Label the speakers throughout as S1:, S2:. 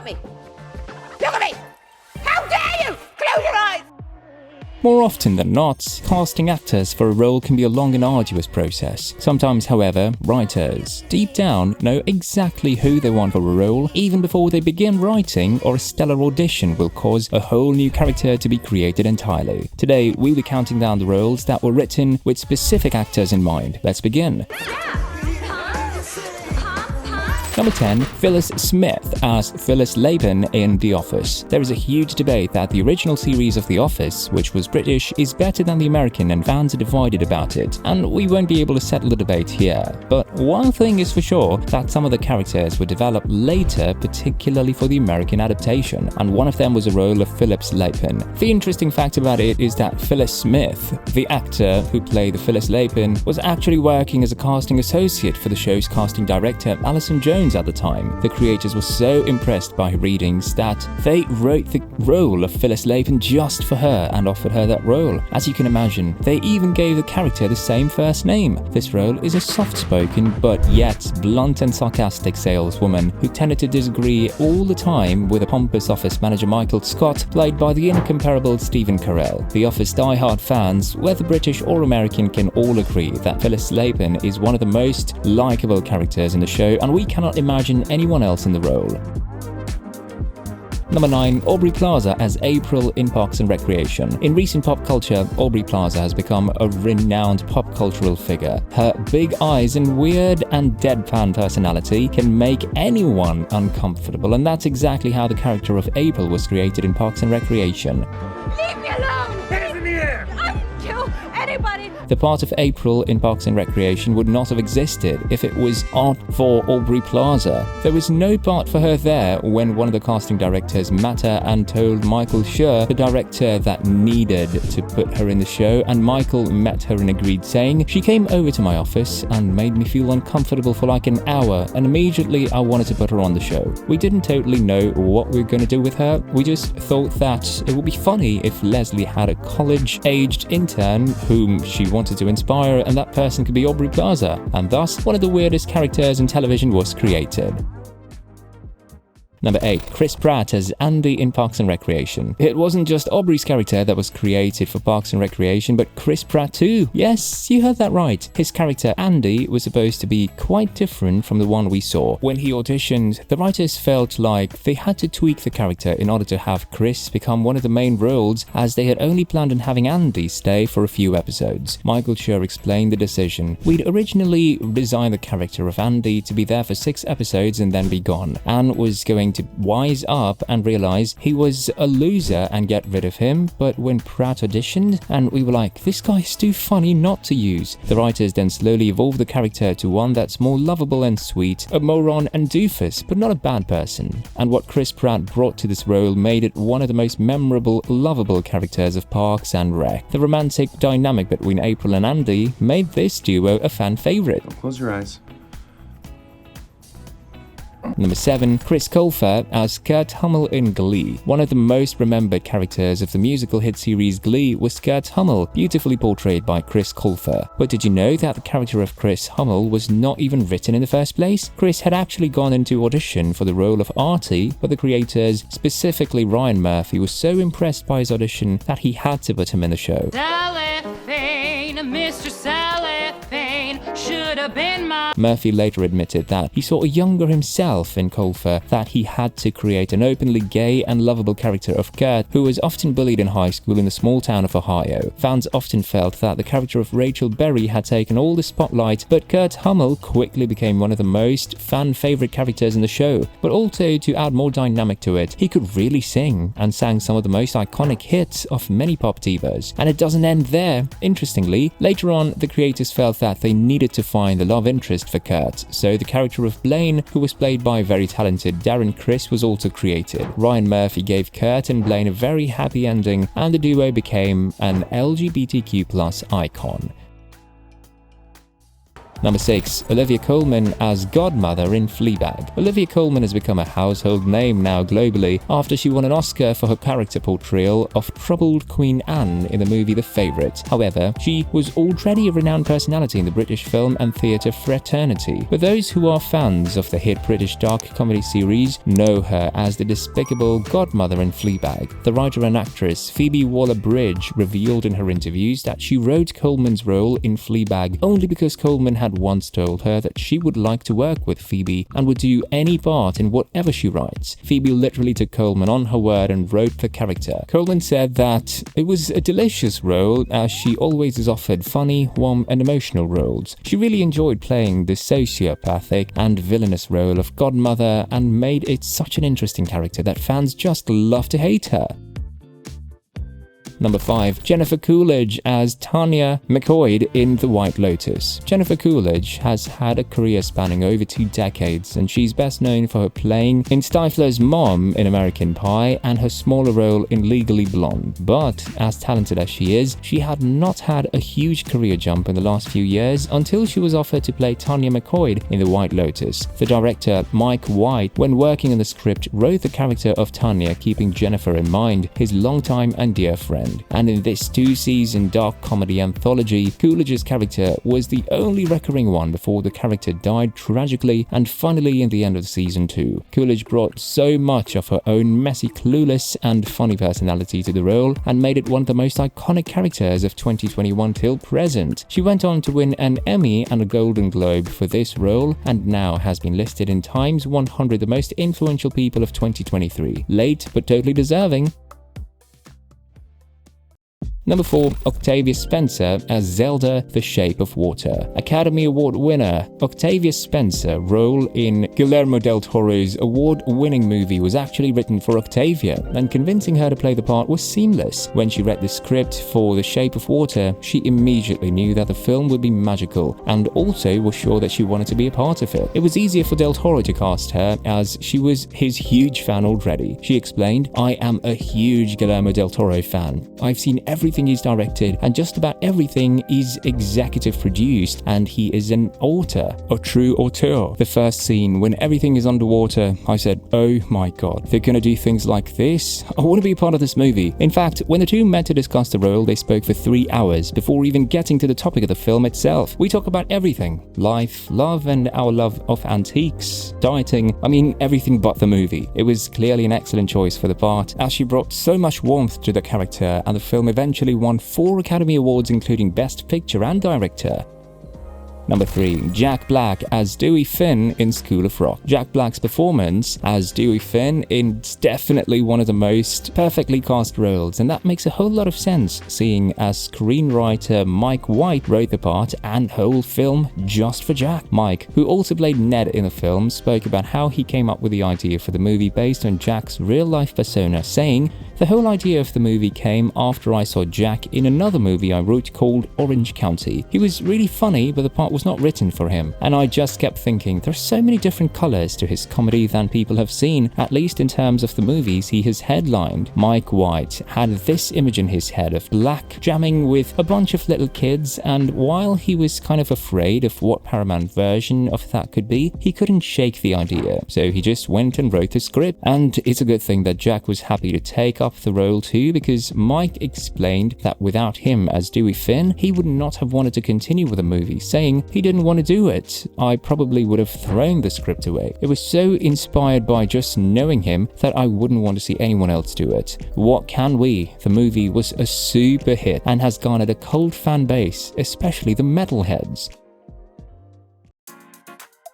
S1: me! Look at me! How dare you! Close your eyes!
S2: More often than not, casting actors for a role can be a long and arduous process. Sometimes, however, writers, deep down, know exactly who they want for a role, even before they begin writing, or a stellar audition will cause a whole new character to be created entirely. Today, we'll be counting down the roles that were written with specific actors in mind. Let's begin. Number 10. Phyllis Smith as Phyllis Lapin in The Office. There is a huge debate that the original series of The Office, which was British, is better than the American, and fans are divided about it, and we won't be able to settle the debate here. But one thing is for sure, that some of the characters were developed later, particularly for the American adaptation, and one of them was the role of Phyllis Lapin. The interesting fact about it is that Phyllis Smith, the actor who played the Phyllis Lapin, was actually working as a casting associate for the show's casting director, Alison Jones, at the time. The creators were so impressed by her readings that they wrote the role of Phyllis Lapin just for her and offered her that role. As you can imagine, they even gave the character the same first name. This role is a soft-spoken but yet blunt and sarcastic saleswoman who tended to disagree all the time with a pompous office manager Michael Scott, played by the incomparable Stephen Carell. The Office die-hard fans, whether British or American, can all agree that Phyllis Lapin is one of the most likable characters in the show, and we cannot imagine anyone else in the role. Number 9. Aubrey Plaza as April in Parks and Recreation. In recent pop culture, Aubrey Plaza has become a renowned pop cultural figure. Her big eyes and weird and deadpan personality can make anyone uncomfortable, and that's exactly how the character of April was created in Parks and Recreation.
S1: Leave me alone!
S3: Hands in the air!
S1: I'll kill anybody!
S2: The part of April in Parks and Recreation would not have existed if it was not for Aubrey Plaza. There was no part for her there when one of the casting directors met her and told Michael Schur, the director, that needed to put her in the show, and Michael met her and agreed, saying, "She came over to my office and made me feel uncomfortable for like an hour, and immediately I wanted to put her on the show." We didn't totally know what we were going to do with her. We just thought that it would be funny if Leslie had a college-aged intern whom she wanted to inspire, and that person could be Aubrey Plaza, and thus one of the weirdest characters in television was created. Number 8. Chris Pratt as Andy in Parks and Recreation. It wasn't just Aubrey's character that was created for Parks and Recreation, but Chris Pratt too. Yes, you heard that right. His character Andy was supposed to be quite different from the one we saw. When he auditioned, the writers felt like they had to tweak the character in order to have Chris become one of the main roles, as they had only planned on having Andy stay for a few episodes. Michael Schur explained the decision. We'd originally designed the character of Andy to be there for 6 episodes and then be gone, and was going to wise up and realize he was a loser and get rid of him, but when Pratt auditioned, and we were like, this guy's too funny not to use. The writers then slowly evolved the character to one that's more lovable and sweet, a moron and doofus, but not a bad person. And what Chris Pratt brought to this role made it one of the most memorable, lovable characters of Parks and Rec. The romantic dynamic between April and Andy made this duo a fan favorite.
S3: Close your eyes.
S2: Number 7. Chris Colfer as Kurt Hummel in Glee. One of the most remembered characters of the musical hit series Glee was Kurt Hummel, beautifully portrayed by Chris Colfer. But did you know that the character of Chris Hummel was not even written in the first place? Chris had actually gone into audition for the role of Artie, but the creators, specifically Ryan Murphy, was so impressed by his audition that he had to put him in the show.
S4: Cellophane, Mr. Cellophane, should have been my...
S2: Murphy later admitted that he saw a younger himself in Colfer, that he had to create an openly gay and lovable character of Kurt, who was often bullied in high school in the small town of Ohio. Fans often felt that the character of Rachel Berry had taken all the spotlight, but Kurt Hummel quickly became one of the most fan-favorite characters in the show. But also, to add more dynamic to it, he could really sing, and sang some of the most iconic hits of many pop divas. And it doesn't end there. Interestingly, later on, the creators felt that they needed to find the love interest for Kurt, so the character of Blaine, who was played by very talented Darren Criss, was also created. Ryan Murphy gave Kurt and Blaine a very happy ending, and the duo became an LGBTQ+ icon. Number 6. Olivia Coleman as Godmother in Fleabag. Olivia Coleman has become a household name now globally after she won an Oscar for her character portrayal of troubled Queen Anne in the movie The Favourite. However, she was already a renowned personality in the British film and theatre fraternity, but those who are fans of the hit British dark comedy series know her as the despicable Godmother in Fleabag. The writer and actress Phoebe Waller-Bridge revealed in her interviews that she wrote Coleman's role in Fleabag only because Coleman had once told her that she would like to work with Phoebe and would do any part in whatever she writes. Phoebe literally took Coleman on her word and wrote the character. Coleman said that it was a delicious role as she always is offered funny, warm and emotional roles. She really enjoyed playing the sociopathic and villainous role of Godmother and made it such an interesting character that fans just love to hate her. Number 5. Jennifer Coolidge as Tanya McQuoid in The White Lotus. Jennifer Coolidge has had a career spanning over 2 decades, and she's best known for her playing in Stifler's mom in American Pie and her smaller role in Legally Blonde. But as talented as she is, she had not had a huge career jump in the last few years until she was offered to play Tanya McQuoid in The White Lotus. The director, Mike White, when working on the script, wrote the character of Tanya keeping Jennifer in mind, his longtime and dear friend. And in this 2-season dark comedy anthology, Coolidge's character was the only recurring one before the character died tragically and finally in the end of season 2. Coolidge brought so much of her own messy, clueless and funny personality to the role and made it one of the most iconic characters of 2021 till present. She went on to win an Emmy and a Golden Globe for this role and now has been listed in Time's 100 the most influential people of 2023. Late but totally deserving. Number 4. Octavia Spencer as Zelda, The Shape of Water. Academy Award winner Octavia Spencer role in Guillermo del Toro's award-winning movie was actually written for Octavia, and convincing her to play the part was seamless. When she read the script for The Shape of Water, she immediately knew that the film would be magical, and also was sure that she wanted to be a part of it. It was easier for del Toro to cast her, as she was his huge fan already. She explained, "I am a huge Guillermo del Toro fan. I've seen everything he's directed and just about everything is executive produced, and he is an auteur, a true auteur. The first scene when everything is underwater, I said, oh my god, they're gonna do things like this? I want to be a part of this movie." In fact, when the two met to discuss the role, they spoke for 3 hours before even getting to the topic of the film itself. We talk about everything: life, love, and our love of antiques, dieting, everything but the movie. It was clearly an excellent choice for the part, as she brought so much warmth to the character, and the film eventually won 4 Academy Awards including Best Picture and Director. Number 3. Jack Black as Dewey Finn in School of Rock. Jack Black's performance as Dewey Finn is definitely one of the most perfectly cast roles, and that makes a whole lot of sense, seeing as screenwriter Mike White wrote the part and whole film just for Jack. Mike, who also played Ned in the film, spoke about how he came up with the idea for the movie based on Jack's real-life persona, saying, "The whole idea of the movie came after I saw Jack in another movie I wrote called Orange County. He was really funny, but the part was not written for him. And I just kept thinking, there's so many different colors to his comedy than people have seen, at least in terms of the movies he has headlined." Mike White had this image in his head of Black jamming with a bunch of little kids, and while he was kind of afraid of what Paramount version of that could be, he couldn't shake the idea. So he just went and wrote the script. And it's a good thing that Jack was happy to take up the role too, because Mike explained that without him as Dewey Finn, he would not have wanted to continue with the movie, saying he didn't want to do it. "I probably would have thrown the script away. It was so inspired by just knowing him that I wouldn't want to see anyone else do it. What can we?" The movie was a super hit and has garnered a cult fan base, especially the metalheads.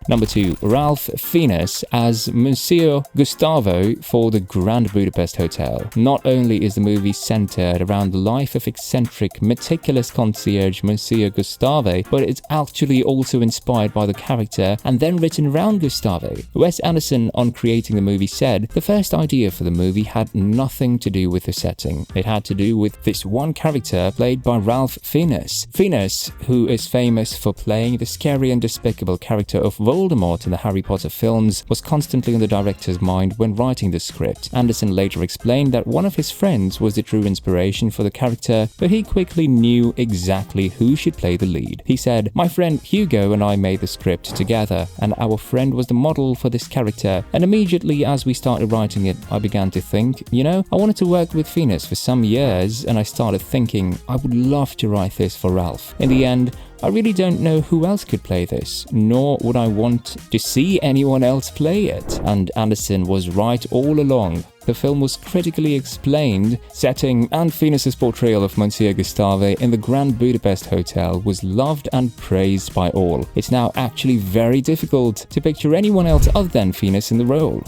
S2: Number 2. Ralph Fiennes as Monsieur Gustavo for the Grand Budapest Hotel. Not only is the movie centered around the life of eccentric, meticulous concierge Monsieur Gustavo, but it's actually also inspired by the character and then written around Gustavo. Wes Anderson, on creating the movie, said, "The first idea for the movie had nothing to do with the setting. It had to do with this one character played by Ralph Fiennes." Fiennes, who is famous for playing the scary and despicable character of Voldemort in the Harry Potter films was constantly on the director's mind when writing the script. Anderson later explained that one of his friends was the true inspiration for the character, but he quickly knew exactly who should play the lead. He said, "My friend Hugo and I made the script together, and our friend was the model for this character, and immediately as we started writing it, I began to think, I wanted to work with Fiennes for some years, and I started thinking, I would love to write this for Ralph. In the end, I really don't know who else could play this, nor would I want to see anyone else play it." And Anderson was right all along. The film was critically acclaimed, setting and Fiennes' portrayal of Monsieur Gustavo in the Grand Budapest Hotel was loved and praised by all. It's now actually very difficult to picture anyone else other than Fiennes in the role.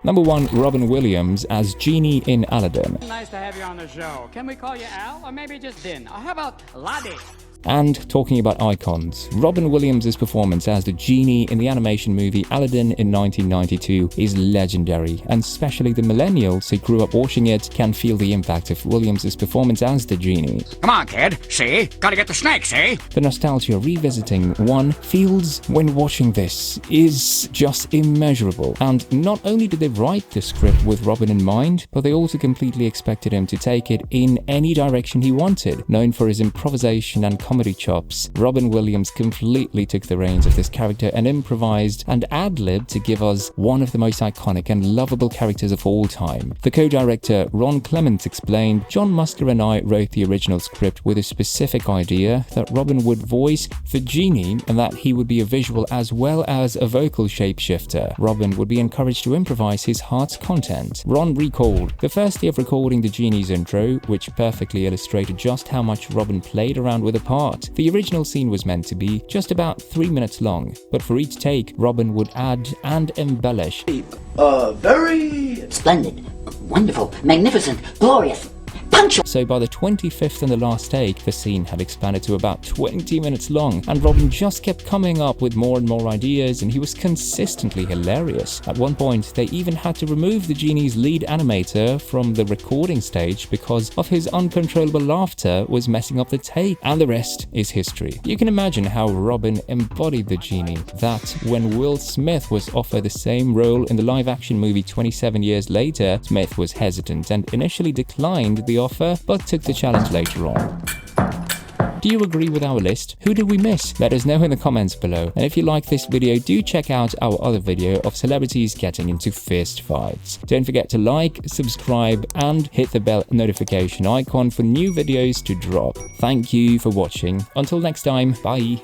S2: Number 1. Robin Williams as Genie in Aladdin.
S3: Nice to have you on the show. Can we call you Al? Or maybe just Din? Or how about Laddie?
S2: And talking about icons, Robin Williams' performance as the genie in the animation movie Aladdin in 1992 is legendary, and especially the millennials who grew up watching it can feel the impact of Williams' performance as the genie.
S5: Come on, kid. See? Gotta get the snake, see?
S2: The nostalgia revisiting one feels when watching this is just immeasurable. And not only did they write the script with Robin in mind, but they also completely expected him to take it in any direction he wanted. Known for his improvisation and comedy chops, Robin Williams completely took the reins of this character and improvised and ad-libbed to give us one of the most iconic and lovable characters of all time. The co-director Ron Clements explained, "John Musker and I wrote the original script with a specific idea that Robin would voice the genie and that he would be a visual as well as a vocal shapeshifter. Robin would be encouraged to improvise his heart's content." Ron recalled, "The first day of recording the genie's intro, which perfectly illustrated just how much Robin played around with the part. The original scene was meant to be just about 3 minutes long, but for each take, Robin would add and embellish.
S6: Very splendid, wonderful, magnificent, glorious.
S2: So by the 25th and the last take, the scene had expanded to about 20 minutes long, and Robin just kept coming up with more and more ideas, and he was consistently hilarious. At one point, they even had to remove the genie's lead animator from the recording stage because of his uncontrollable laughter was messing up the take, and the rest is history. You can imagine how Robin embodied the genie, that when Will Smith was offered the same role in the live-action movie 27 years later, Smith was hesitant and initially declined the offer, but took the challenge later on. Do you agree with our list? Who did we miss? Let us know in the comments below. And if you like this video, do check out our other video of celebrities getting into fist fights. Don't forget to like, subscribe, and hit the bell notification icon for new videos to drop. Thank you for watching. Until next time, bye.